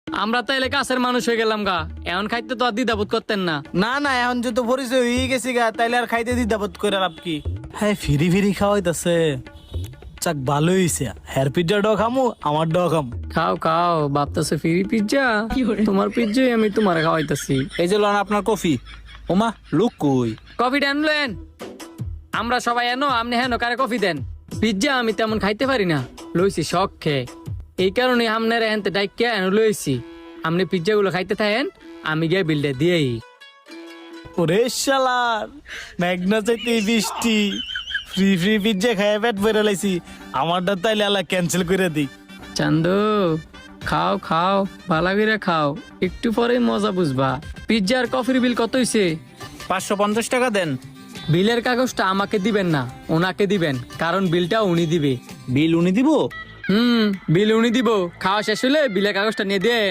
আমরা তাইলে কাছের মানুষ হয়ে গেলাম গা, এখন খাইতে তো আর দ্বিধাবোধ করতেন না। না না, এখন যত পরিচয় হয়ে গেছি গা, তাইলে আর খাইতে দ্বিধাবোধ করে লাভ কি? হ্যাঁ, ফিরি ফিরি খাওয়াইতেছে। চাক ভালো হইছে, হ্যার পিজ্জাটাও খামু, আমারটাও খামু। খাও খাও, ভাবতেছে ফ্রি পিজ্জা, তোমার পিজ্জাই আমি তোমার খাওয়াইতেছি। এই যে লন আপনার কফি। ওমা লোক কই? কফিটা আনলেন? আমরা সবাই এনো, আপনি হেন কারে কফি দেন? পিজ্জা আমি তেমন খাইতে পারি না, লইছি শখ খেয়ে, এই কারণে আপনার এনতে ডাইকে এনে লইছি। আপনি পিজ্জা গুলো খাইতে থাকেন, আমি গিয়ে বিলটা দিয়েই। ওরে শালার, ম্যাগনা চাইতে বৃষ্টি, ফ্রি ফ্রি পিজ্জা খাইয়া পেট ভরে লাইছি। আমারটা তাইলে আলা ক্যান্সেল করে দিই। চান্দু খাও খাও, ভালো করে খাও, একটু পরে মজা বুঝবা। পিজ্জা আর কফির বিল কত হইছে? 550 টাকা দেন। বিলের কাগজটা আমাকে দিবেন না, ওনাকে দিবেন, কারণ বিলটা উনি দিবে। বিল উনি দিব? বিল উনি দিব। খাওয়া শেষ হলে বিলের কাগজটা নিয়ে দেন।